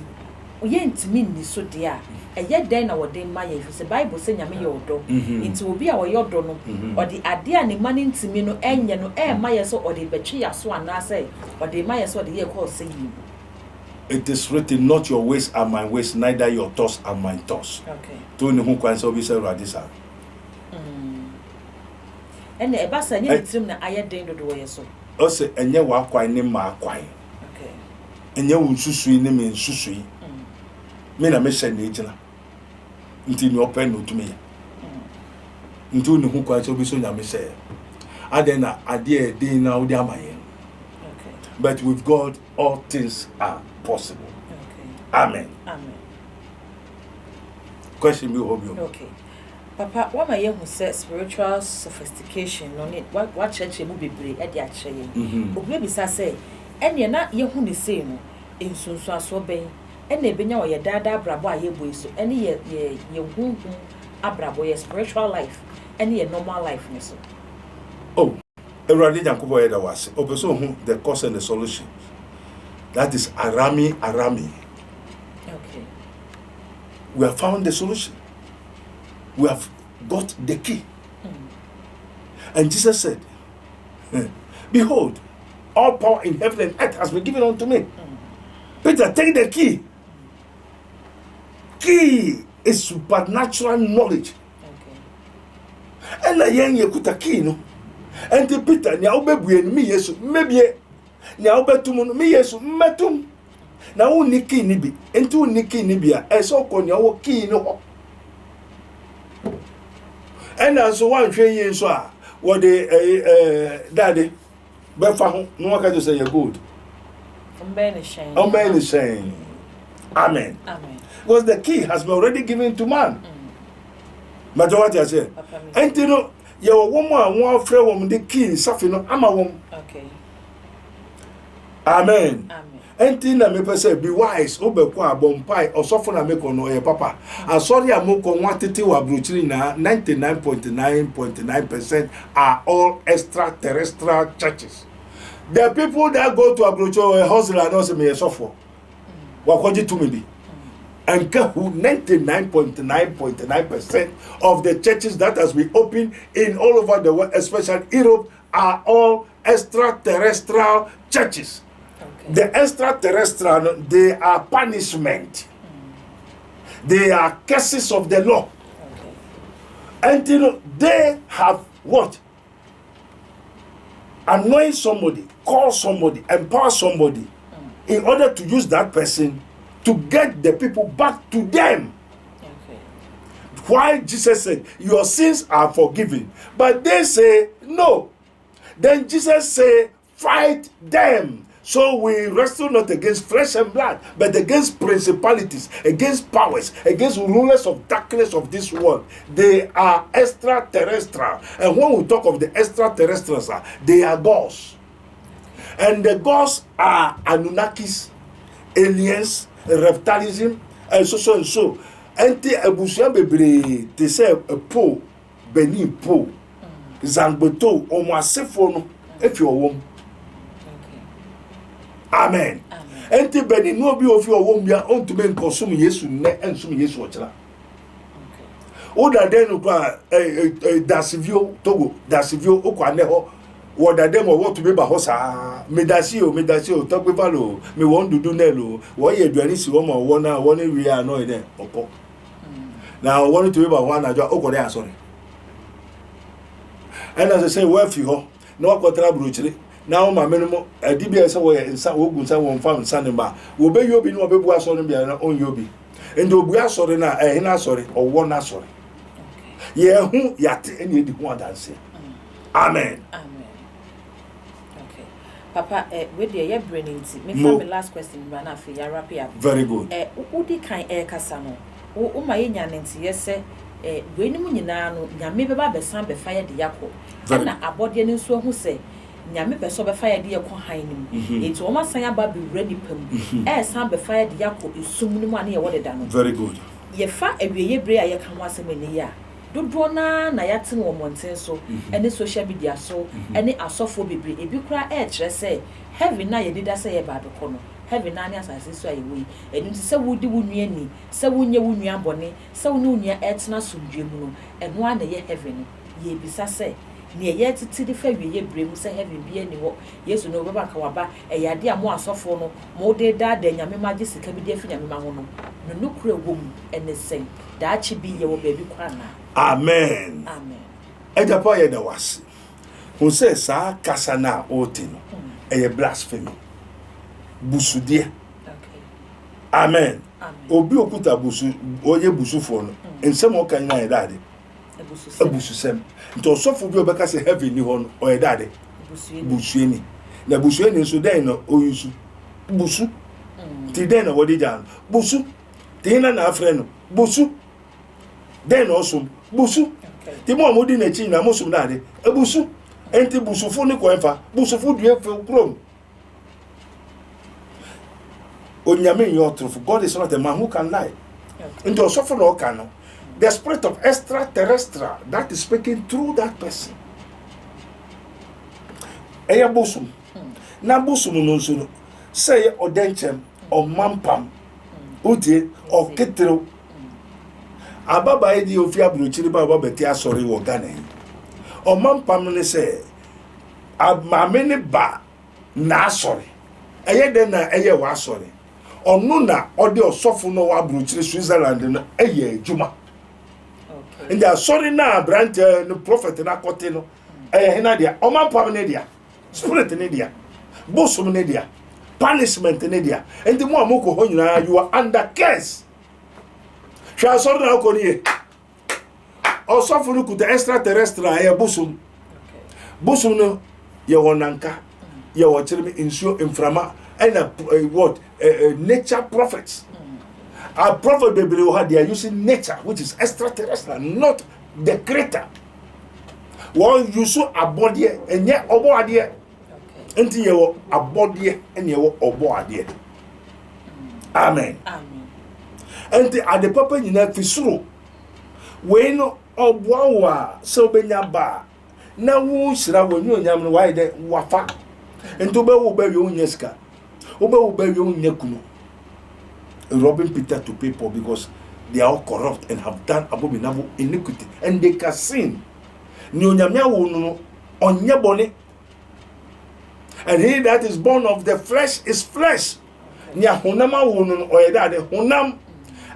ye ntimi nni so de a eye den na wode ma ye se bible se nyame ye odo enti obi a wo yodo no odi ade a ne ma ne ntimi no enye no ma ye so odi betwe ya so ana se odi ma ye so odi ye call say you. It is written, not your ways are my ways, neither your thoughts are my thoughts. Okay. To ni hu kwan so bi se radisa. Ene e ba sa nye trim na aye den do ye so. O se enye wa kwan ni ma kwan. Okay. Enye wo nsusui ni me nsusui. Me na me hye na ejina. Nti ni open no tumi. Nti ni hu kwan so bi so nyame se. Ade na ade e den na wo di amaye. Okay. But with God all things are possible. Okay. Amen. Amen. Question me hope you. Okay. Papa, what my young who says spiritual sophistication on it, what church you be brave at the actually. Obi bisa say, and you're not ye who is saying in Sunsa so bay, and they been your dada brabo ye boy so any ye whom abrabo your spiritual life, any your normal life, so. Oh, Eradi Jankubo Eda was also the cause and the solution. That is Arami. Okay. We have found the solution. We have got the key. And Jesus said, behold, all power in heaven and earth has been given unto me. Peter, take the key. Key is supernatural knowledge. Okay. And I yen ye kuta key no. And the Peter, nya obebu en mi Yesu, maybe nya obetum mi Yesu, metum. Na wo ni key ni bi, enti wo ni key ni bi a, eso ko nya wo key no. And so one train so what the daddy befa no one can say you're good. Amen is saying amen. Amen. Because the key has been already given to man. But what I say, and you know, your woman one friend woman the key safino ama wom. Okay. Amen. Amen. Enti na me pese be wise obekwa abompai osofo na me kono e papa asori amoko nwatete wa brochiri na 99.9% are all extraterrestrial churches. The people that go to abrocho a hustler no se me sofo wakoji to me bi anka who 99.9% of the churches that has been opened in all over the world, especially Europe, are all extraterrestrial churches. The extraterrestrial, they are punishment. They are curses of the law. And you know, they have what? Anoint somebody, call somebody, empower somebody in order to use that person to get the people back to them. Why Jesus said, your sins are forgiven. But they say, no. Then Jesus said, fight them. So we wrestle not against flesh and blood, but against principalities, against powers, against rulers of darkness of this world. They are extraterrestrial. And when we talk of the extraterrestrials, they are gods. And the gods are Anunnakis, aliens, reptilism, and so and so. And the Abusian Bebre, they say a po, Benin po. Zangbeto omo asefo no efi owom. Amen. Enti beni no bi ofi owom bia ontume nkosum Yesu ne ensum Yesu ochira. Oda den kwa dasivio Togo dasivio okwa ne ho woda dem wo to be ba ho sa medasi o to pe valo me won dudu nelo wo ye aduani si wo ma wo na wo ne wi ano ide opo na wo to be ba ho na jo okore asori and as I say we fi ho na wo kwatra brochire na wo ma menimo adibia se wo ye nsa wo gu nsa wo mfa nsa ne ba wo be yobi no be bu asori bia na on yobi endo bu asori na hina asori owo na asori ye hu yate eni edi hu adanse. Amen. Papa, with your brain, me my last question, but now for your wrap up. Very good. Udi kind kasano. My yanenti, yes, sir. When you know, Yami Baba Sam be fired the yako. And a body and so who say, Yami Beso be fired the yako hiding. It's almost saying about be ready pum. Sam be fired the yako is soon money awarded done. Very good. Ye fat every year, brea, you can once a year. Do drona na yatin wo monten so any social media so any asofo bebre ebi kura kire say heaven na ye dida say ye ba do kono heaven na ni asase so ayewe enu ti se wudi wunua ni se wunye wunua bone se wunu nua etna sumdwe mu no enu ana ye heaven ye bisa say ne ye titi de fa wie ye bremu say heaven bi ani wo Yesu no beba ka waba eyade a mo asofo no mo de da nyame magye sika bi de afi nyame ma ho no no kura wom ene sen da chi bi ye wo ba bi kwa na. Amen. Amen. Ejapa ye da wasi. Who says sa kasana otino. Eye blasphemy. Busudie. Okay. Amen. Amen. Obi okuta busu oye busufo no. Ensem o kan na ye dade. Ebususem. Nto osofo bi obeka se heaven ni ho no o ye dade. Busueni. Na busueni so den no oyusu. Busu. Ti den na wodi jan. Busu. Ti na na afre no. Busu. Den also busu ti mo amodi na chi na mosum na de ebusu enti busufo ni ko enfa busufo due fe krom onyame yotrofo. God is not a man who can lie. Enti osofo no can no the spirit of extraterrestrial that is speaking through that person eya busum na busum no nso no say odenchem o mampam udie o ketero ababa edi ofi abrochiri ba baba beti asori wo Ghana o mampam ne se amame ne ba na asori eye de na eye wa asori onu na ode osofo no wa abrochiri Switzerland no eye adwuma okay ndi asori na branch no prophet na kote no eye hina dia o mampam ne dia spirit ne dia bosom ne dia punishment ne dia ndi mo amoko ho nyina you are under curse. Shall sort na ko ni also for look the extraterrestrial ya busum no ye wonanka ye wo chirimi insure inframa and what nature prophets a prophet bebre they are using nature which is extraterrestrial not the creator one use a body and ye obo ade enti ye wo abode and ye wo obo ade. Amen. Amen. And the papa nyina fisuro we no obwa so benya ba na wo hira wonyo nyam no why de wafa ento be wo ba yo nyeska wo ba yo nyakunu robbing Peter to people because they are all corrupt and have done abominable iniquity and they can sin ni onyamya wo no onye bone and he that is born of the flesh is flesh ni ahonama wo no oyeda de honam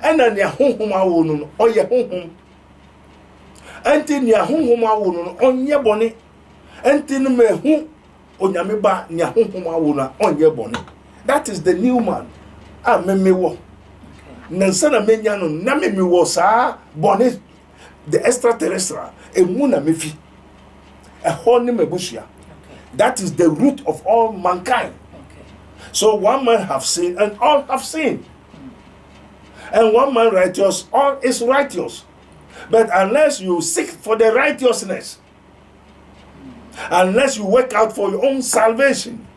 ena ne honhom awo no oye honhom enti ne honhom awo no onye bone enti no mehu onyame ba ne honhom awo no onye bone. That is the new man a memewo nansa na menya no na memewo sa bone the extraterrestrial emu na mefi ehon ne mabusua. That is the root of all mankind. So one man have sinned and all have sinned. And one man righteous, all is righteous. But unless you seek for the righteousness, unless you work out for your own salvation,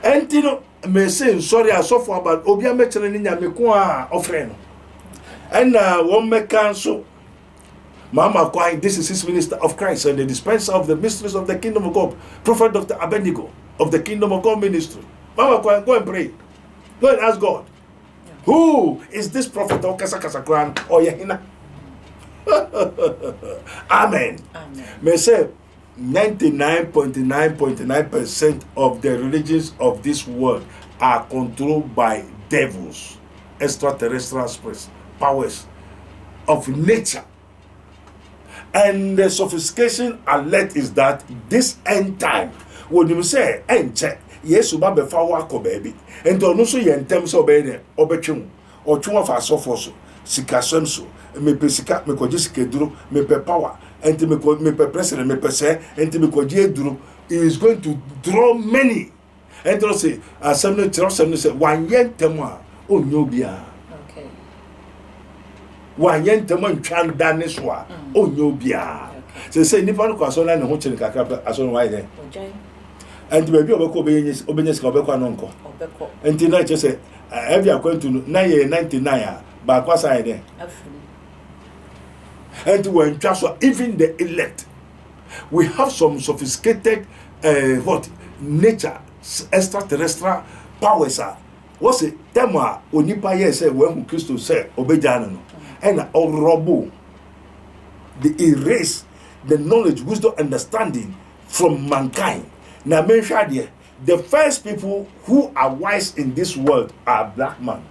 and you know, me say sorry, I suffer about Obia Mechaninia Mekua offering. And one me cancel Mama Kwai, this is his minister of Christ and the dispenser of the mysteries of the kingdom of God, Prophet Dr. Abednego of the kingdom of God ministry. Mama Kwai, go and pray. Go and ask God. Yeah. Who is this prophet or Kasakasakran or Yahina? Amen. Amen. May say 99.9% of the religions of this world are controlled by devils, extraterrestrial spirits, powers of nature. And the sophistication alert is that this end time, when you say end check, yes, you be forward baby, and to also in terms of obey or two of us so sika so me pesika me ko jisike duro me pe power and me pe president me pe say and me ko duro is going to draw many and to say assembly say one yen tema onyobia. Okay. One yen tema ntwan dane so a onyobia. Say nipa no kwaso na ne ho chiri kakra aso no why there. And baby obeko obenyes ka obeko anonko. Obeko. And na just say every according to 99 but what's I there? And when just even the elect, we have some sophisticated nature extraterrestrial powers are. What's it? Tema onipa yes say when Christo say obejano and robo the erase the knowledge, wisdom, understanding from mankind. Now mention there, the first people who are wise in this world are black men.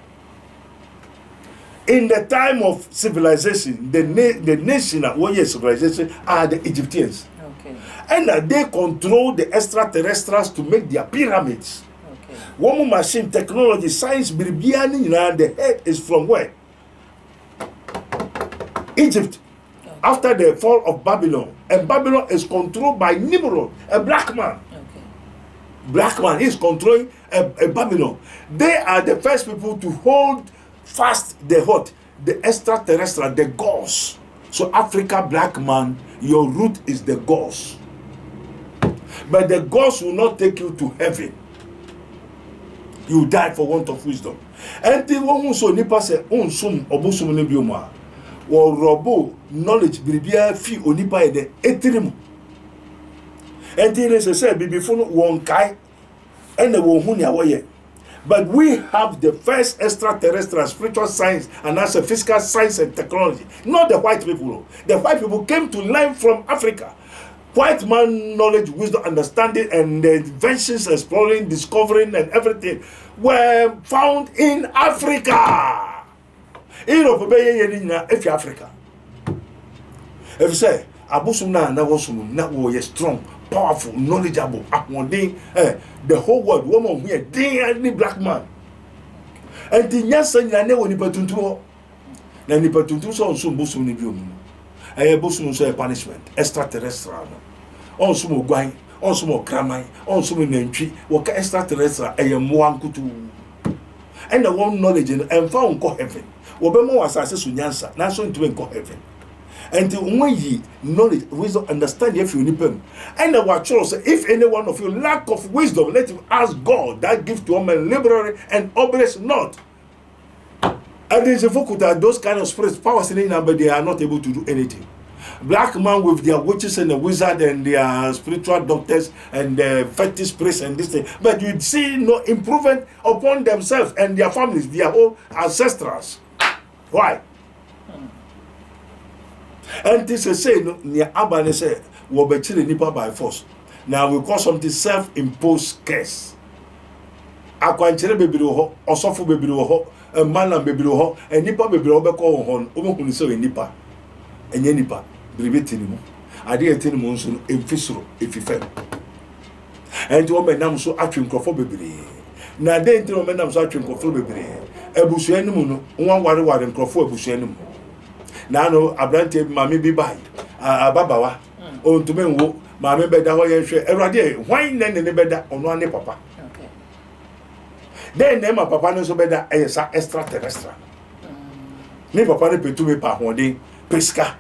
In the time of civilization, the nation that was civilization are the Egyptians. Okay. And they control the extraterrestrials to make their pyramids. Okay. One machine, technology, science, the head is from where? Egypt. Okay. After the fall of Babylon. And Babylon is controlled by Nimrod, a black man. Okay. Black man is controlling a Babylon. They are the first people to hold fast the extraterrestrial, the gods. So Africa, black man, your root is the gods. But the gods will not take you to heaven. You die for want of wisdom. And the one who so nipa say unsum obusum ne bioma. Wo robo knowledge bibia fi onipa e de etirim. And the say bibifo no won kai and wo hu ne awoye. But we have the first extraterrestrial spiritual science and also physical science and technology. Not the white people. The white people came to learn from Africa. White man knowledge, wisdom, understanding, and the inventions, exploring, discovering, and everything were found in Africa. Europe, if Africa. If you say, Abusumna na wasum na wo strong, powerful, knowledgeable, the whole world, woman here, any black man. And the Yansan Yane when he patuntu, then he patuntu so busum ni bium. A busum so a punishment, extraterrestrial. Also more guy, also more cramai, also more entry, work extraterrestrial, a one kutu. And the one knowledge and found co heaven. Obama was assessed with Yansa, now so into heaven. And when ye knowledge, wisdom, understand if you need them. And our choice, if any one of you lack of wisdom, let him ask God that gift to man liberally and obeys not. And there's a focus that those kind of spirits, powers in number, they are not able to do anything. Black man with their witches and the wizard and their spiritual doctors and the fetish priests and this thing, but you see no improvement upon themselves and their families, their whole ancestors. Why? And this is saying, near Abane say, we'll be chilling nipa by force. Now we call something self-imposed curse. Akwanchere baby ho, osofo baby ho, a man and baby ho, and nipa baby ho be call hon, omo so nipa. Enye nipa, bribeti ni mo. Ade eti ni mo nso emfisoro efife. And wo menam so atwe nkrofo bebre. Na de enti wo menam so atwe nkrofo bebre. Ebusu enimu no, won ware nkrofo ebusu enimu. Na no abrante mami bi bai ababawa ontume nwo mami beda ho ye hwe erade hwan ne ne beda ono ane papa. Okay. Then ma papa no so beda eyesa extraterrestrial. Ni papa ne petume pa hode pesca.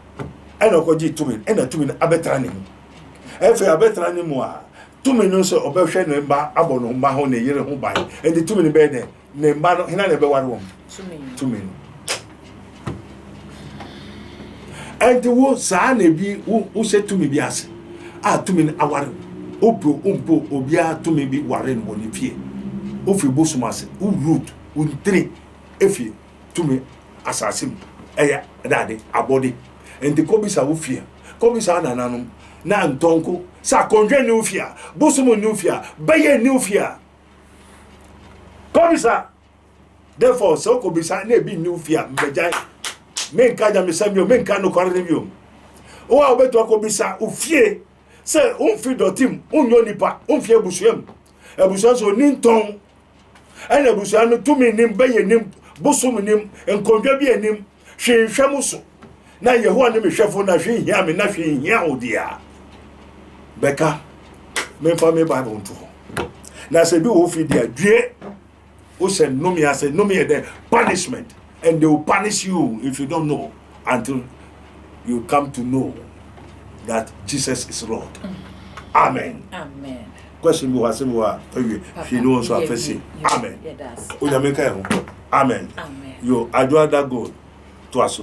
Ena okoji tume ena tume abetra ne mu. Efe abetra ne mu a tume no so obehwe ne mba abono mba ho ne yere ho bai. And the tume ne be ne mba no hina ne be ware wo. Tume. and wo saa na bi wo se tumi bi ase a tumi na aware opo obia tumi bi ware no ni fie ofi bosum ase wo root wo ntri efie tumi asasim eya dade abode and ko bi sa wo fie ko bi sa nananum na ntonko sa konje ni wo fie bosum ni wo fie baye ni wo fie ko bi sa therefore so ko bi sa na bi ni wo fie mbejai menka ja mesambio menka no kware bio o a obeto akobisa ofie se unfi dotim unyo nipa unfie busuam ebusuam so ninton ene busuam no tumi nim baye nim bosum nim enkonwa bi anim hwehwem so na yehowa ne mehwefo na hwe hia me na hwe hia odia beka memfa me bible nto na se bi wo fi dia due o se nomi ase nomi e the punishment. And they will punish you if you don't know until you come to know that Jesus is Lord. Amen. Amen. Question me was she knows so face. Amen. Amen. Amen. You adore that God to us.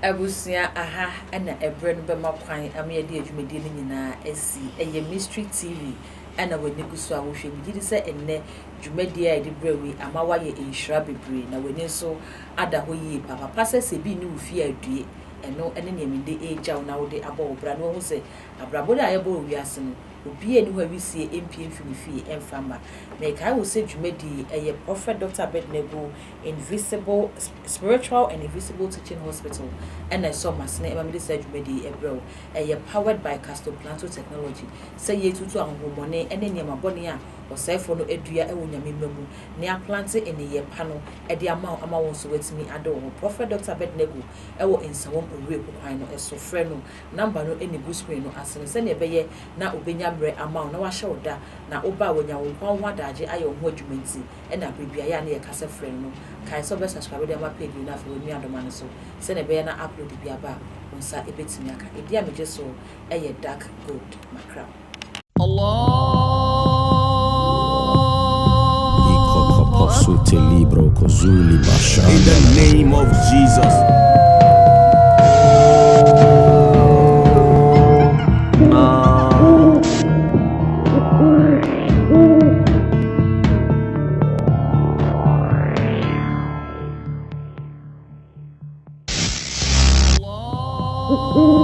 Abusia aha na ebre no be makwan ame de adwumadi ni nyina asi eye mystery TV ana wani gusu a wo hwe bi di se enne dwumadi a de brewi ama wa ye inshira bebre na wani so ada ho yi papa pasa se bi ni wo fi adue eno ene ne minde eja na wo de abo obra no ho se abrabo da ye bo wiase no obi eni ho awisie empie mfimfi emfama na kai wo se dwumadi eye Prophet Dr. Abednego Invisible Spiritual and Invisible Teaching Hospital and I saw masne e ma me se dwumadi ebro eye powered by Castor Planto Technology say ye tutu ahomone ene ne mabone a osefo no edua e wonyame mamu ne aplante ene ye pa no e de ama won so wetimi ado Prophet Dr. Abednego e wo insawom owe kokwan no eso frɛ no number no ene go screen no asene se ne beye na obenya mbre ama na wa hye oda na oba wonya wo kwan ho adaje aye ho adwumanti e na bibia ya na ye kase frɛ no kai so be subscribe dem page na fa woni adoma no so se ne beye na upload bia ba onsa ebetimi aka e dia meje so eye dark gold makra Allah libro kozuli basha. In the name of Jesus. Allah